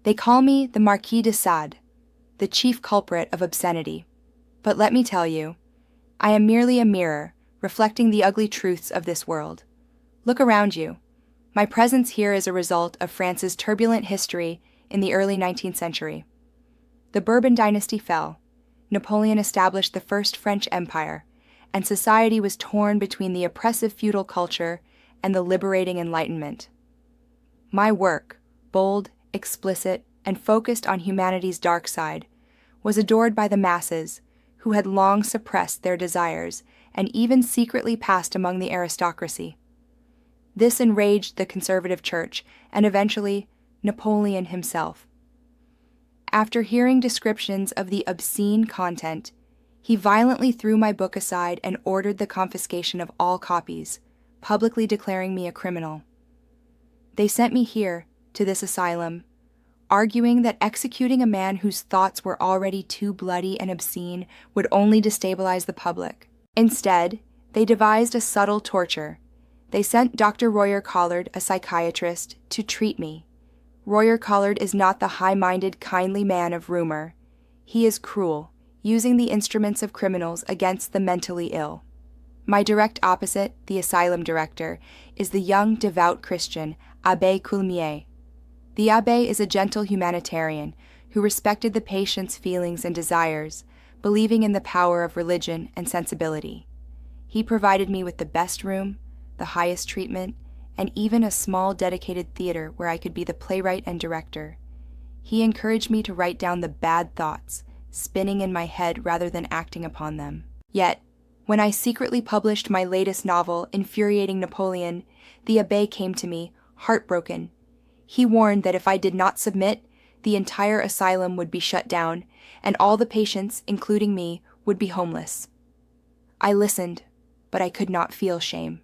They call me the Marquis de Sade, the chief culprit of obscenity. But let me tell you, I am merely a mirror reflecting the ugly truths of this world. Look around you. My presence here is a result of France's turbulent history in the early 19th century. The Bourbon dynasty fell, Napoleon established the First French Empire, and society was torn between the oppressive feudal culture and the liberating Enlightenment. My work, bold, explicit, and focused on humanity's dark side, was adored by the masses, who had long suppressed their desires and even secretly passed among the aristocracy. This enraged the conservative church and eventually Napoleon himself. After hearing descriptions of the obscene content, he violently threw my book aside and ordered the confiscation of all copies, publicly declaring me a criminal. They sent me here, to this asylum, arguing that executing a man whose thoughts were already too bloody and obscene would only destabilize the public. Instead, they devised a subtle torture. They sent Dr. Royer Collard, a psychiatrist, to treat me. Royer Collard is not the high-minded, kindly man of rumor. He is cruel, using the instruments of criminals against the mentally ill. My direct opposite, the asylum director, is the young, devout Christian, Abbé Coulmier. The abbé is a gentle humanitarian who respected the patient's feelings and desires, believing in the power of religion and sensibility. He provided me with the best room, the highest treatment, and even a small dedicated theater where I could be the playwright and director. He encouraged me to write down the bad thoughts, spinning in my head rather than acting upon them. Yet, when I secretly published my latest novel, Infuriating Napoleon, the abbé came to me, heartbroken. He warned that if I did not submit, the entire asylum would be shut down, and all the patients, including me, would be homeless. I listened, but I could not feel shame.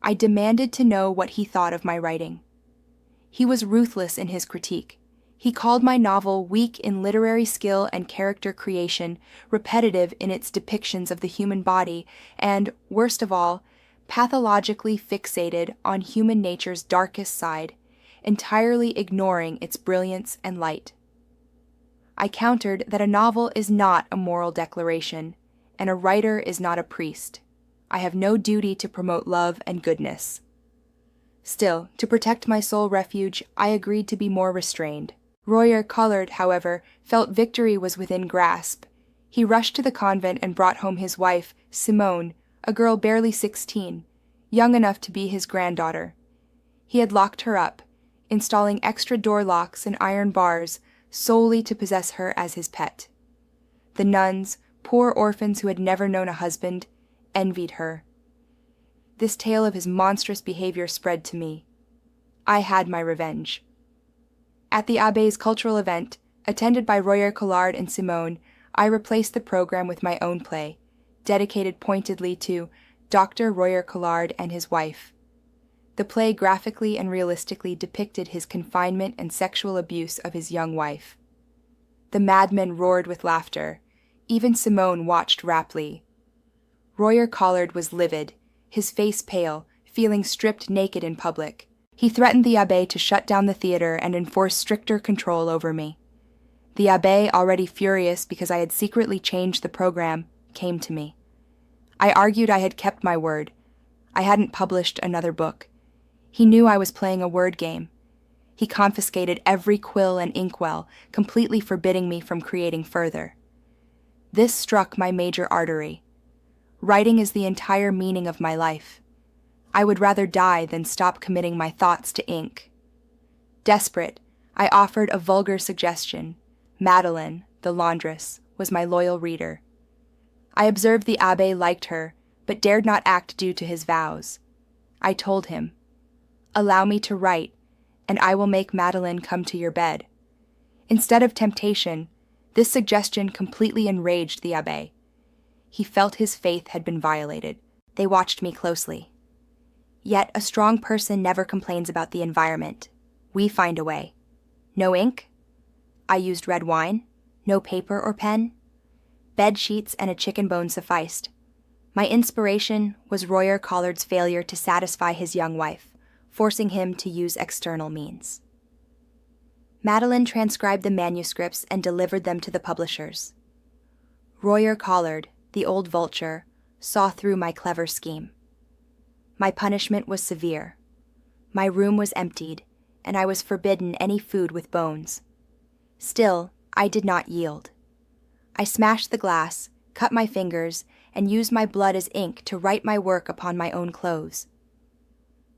I demanded to know what he thought of my writing. He was ruthless in his critique. He called my novel weak in literary skill and character creation, repetitive in its depictions of the human body, and, worst of all, pathologically fixated on human nature's darkest side, entirely ignoring its brilliance and light. I countered that a novel is not a moral declaration, and a writer is not a priest. I have no duty to promote love and goodness. Still, to protect my sole refuge, I agreed to be more restrained. Royer Collard, however, felt victory was within grasp. He rushed to the convent and brought home his wife, Simone, a girl barely 16, young enough to be his granddaughter. He had locked her up, installing extra door locks and iron bars solely to possess her as his pet. The nuns, poor orphans who had never known a husband, envied her. This tale of his monstrous behavior spread to me. I had my revenge. At the Abbé's cultural event, attended by Royer Collard and Simone, I replaced the program with my own play, dedicated pointedly to Dr. Royer Collard and his wife. The play graphically and realistically depicted his confinement and sexual abuse of his young wife. The madmen roared with laughter. Even Simone watched raptly. Royer Collard was livid, his face pale, feeling stripped naked in public. He threatened the abbé to shut down the theater and enforce stricter control over me. The abbé, already furious because I had secretly changed the program, came to me. I argued I had kept my word. I hadn't published another book. He knew I was playing a word game. He confiscated every quill and inkwell, completely forbidding me from creating further. This struck my major artery. Writing is the entire meaning of my life. I would rather die than stop committing my thoughts to ink. Desperate, I offered a vulgar suggestion. Madeleine, the laundress, was my loyal reader. I observed the abbé liked her, but dared not act due to his vows. I told him, "Allow me to write, and I will make Madeleine come to your bed." Instead of temptation, this suggestion completely enraged the abbé. He felt his faith had been violated. They watched me closely. Yet a strong person never complains about the environment. We find a way. No ink? I used red wine. No paper or pen? Bed sheets and a chicken bone sufficed. My inspiration was Royer Collard's failure to satisfy his young wife, forcing him to use external means. Madeleine transcribed the manuscripts and delivered them to the publishers. Royer Collard, the old vulture, saw through my clever scheme. My punishment was severe. My room was emptied, and I was forbidden any food with bones. Still, I did not yield. I smashed the glass, cut my fingers, and used my blood as ink to write my work upon my own clothes.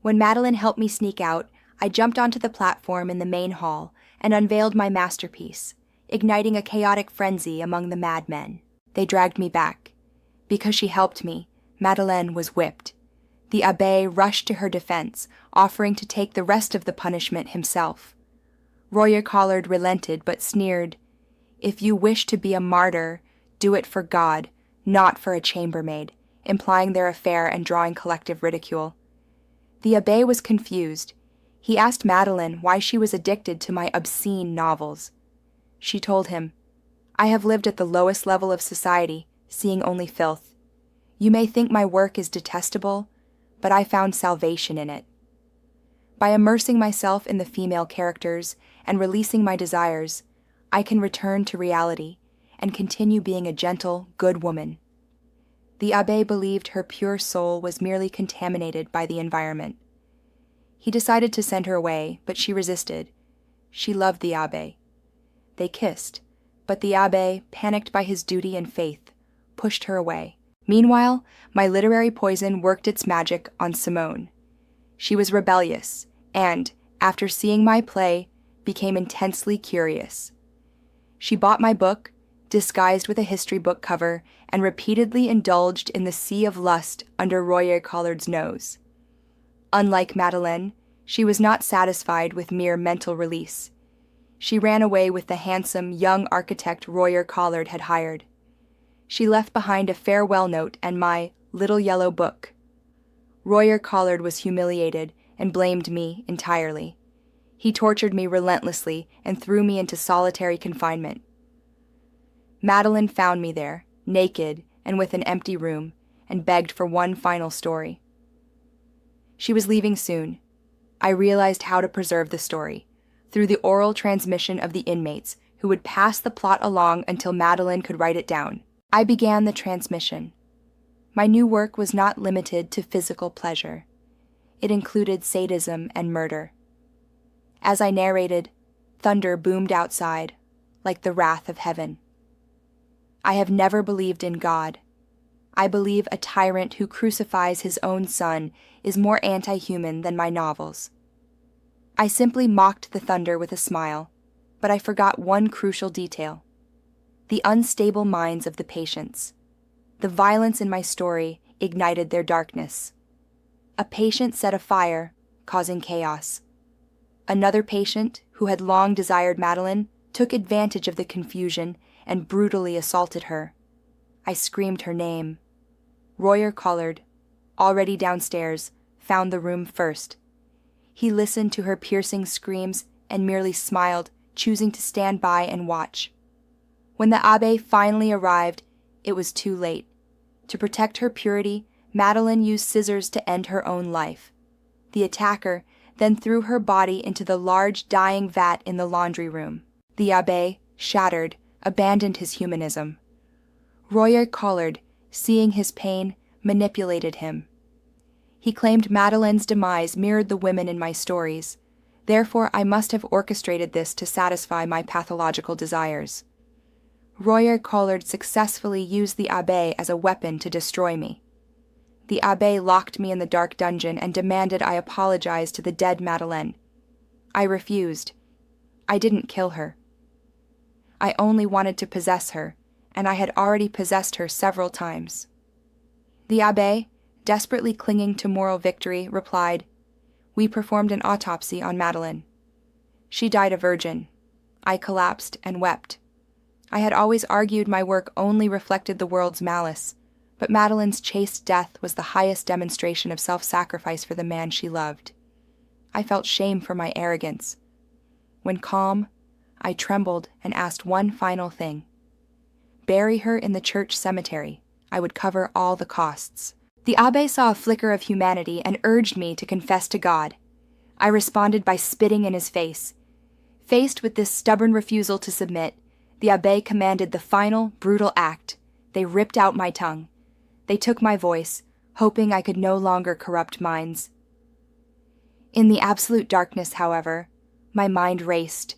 When Madeleine helped me sneak out, I jumped onto the platform in the main hall and unveiled my masterpiece, igniting a chaotic frenzy among the madmen. They dragged me back. Because she helped me, Madeleine was whipped. The abbé rushed to her defense, offering to take the rest of the punishment himself. Royer Collard relented but sneered, "If you wish to be a martyr, do it for God, not for a chambermaid," implying their affair and drawing collective ridicule. The abbé was confused. He asked Madeleine why she was addicted to my obscene novels. She told him, "I have lived at the lowest level of society, seeing only filth. You may think my work is detestable, but I found salvation in it. By immersing myself in the female characters and releasing my desires, I can return to reality and continue being a gentle, good woman." The abbé believed her pure soul was merely contaminated by the environment. He decided to send her away, but she resisted. She loved the abbé. They kissed, but the abbé, panicked by his duty and faith, pushed her away. Meanwhile, my literary poison worked its magic on Simone. She was rebellious and, after seeing my play, became intensely curious. She bought my book, disguised with a history book cover, and repeatedly indulged in the sea of lust under Royer Collard's nose. Unlike Madeleine, she was not satisfied with mere mental release. She ran away with the handsome, young architect Royer Collard had hired. She left behind a farewell note and my little yellow book. Royer Collard was humiliated and blamed me entirely. He tortured me relentlessly and threw me into solitary confinement. Madeleine found me there, naked and with an empty room, and begged for one final story. She was leaving soon. I realized how to preserve the story, through the oral transmission of the inmates, who would pass the plot along until Madeleine could write it down. I began the transmission. My new work was not limited to physical pleasure. It included sadism and murder. As I narrated, thunder boomed outside, like the wrath of heaven. I have never believed in God. I believe a tyrant who crucifies his own son is more anti-human than my novels. I simply mocked the thunder with a smile, but I forgot one crucial detail: the unstable minds of the patients. The violence in my story ignited their darkness. A patient set a fire, causing chaos. Another patient, who had long desired Madeleine, took advantage of the confusion and brutally assaulted her. I screamed her name. Royer Collard, already downstairs, found the room first. He listened to her piercing screams and merely smiled, choosing to stand by and watch. When the abbé finally arrived, it was too late. To protect her purity, Madeleine used scissors to end her own life. The attacker then threw her body into the large dying vat in the laundry room. The abbé, shattered, abandoned his humanism. Royer Collard, seeing his pain, manipulated him. He claimed Madeleine's demise mirrored the women in my stories. Therefore, I must have orchestrated this to satisfy my pathological desires. Royer Collard successfully used the abbé as a weapon to destroy me. The abbé locked me in the dark dungeon and demanded I apologize to the dead Madeleine. I refused. I didn't kill her. I only wanted to possess her, and I had already possessed her several times. The abbé, desperately clinging to moral victory, replied, "We performed an autopsy on Madeleine. She died a virgin." I collapsed and wept. I had always argued my work only reflected the world's malice, but Madeleine's chaste death was the highest demonstration of self-sacrifice for the man she loved. I felt shame for my arrogance. When calm, I trembled and asked one final thing. Bury her in the church cemetery. I would cover all the costs. The abbé saw a flicker of humanity and urged me to confess to God. I responded by spitting in his face. Faced with this stubborn refusal to submit, the abbé commanded the final, brutal act. They ripped out my tongue. They took my voice, hoping I could no longer corrupt minds. In the absolute darkness, however, my mind raced.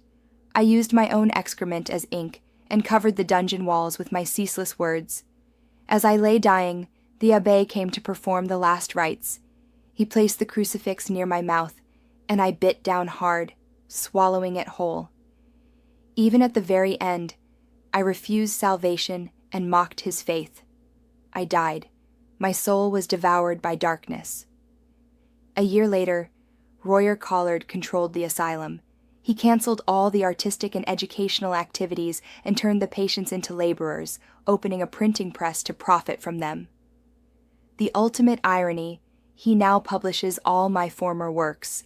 I used my own excrement as ink and covered the dungeon walls with my ceaseless words. As I lay dying, the abbé came to perform the last rites. He placed the crucifix near my mouth, and I bit down hard, swallowing it whole. Even at the very end, I refused salvation and mocked his faith. I died. My soul was devoured by darkness. A year later, Royer Collard controlled the asylum. He canceled all the artistic and educational activities and turned the patients into laborers, opening a printing press to profit from them. The ultimate irony, he now publishes all my former works.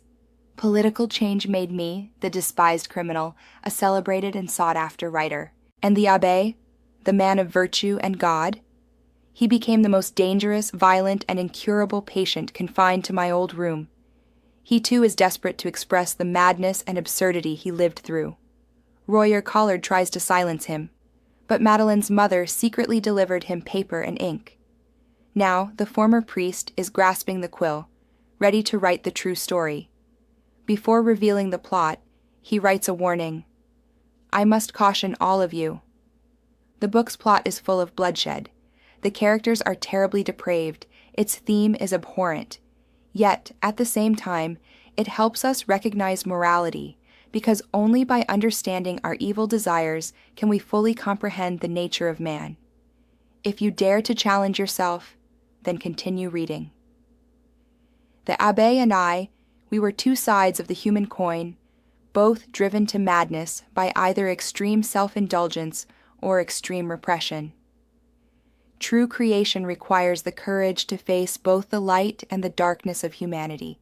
Political change made me, the despised criminal, a celebrated and sought-after writer. And the abbé, the man of virtue and God? He became the most dangerous, violent, and incurable patient confined to my old room. He too is desperate to express the madness and absurdity he lived through. Royer Collard tries to silence him, but Madeleine's mother secretly delivered him paper and ink. Now, the former priest is grasping the quill, ready to write the true story. Before revealing the plot, he writes a warning. I must caution all of you. The book's plot is full of bloodshed. The characters are terribly depraved. Its theme is abhorrent. Yet, at the same time, it helps us recognize morality, because only by understanding our evil desires can we fully comprehend the nature of man. If you dare to challenge yourself, then continue reading. The abbé and I, we were two sides of the human coin, both driven to madness by either extreme self-indulgence or extreme repression. True creation requires the courage to face both the light and the darkness of humanity,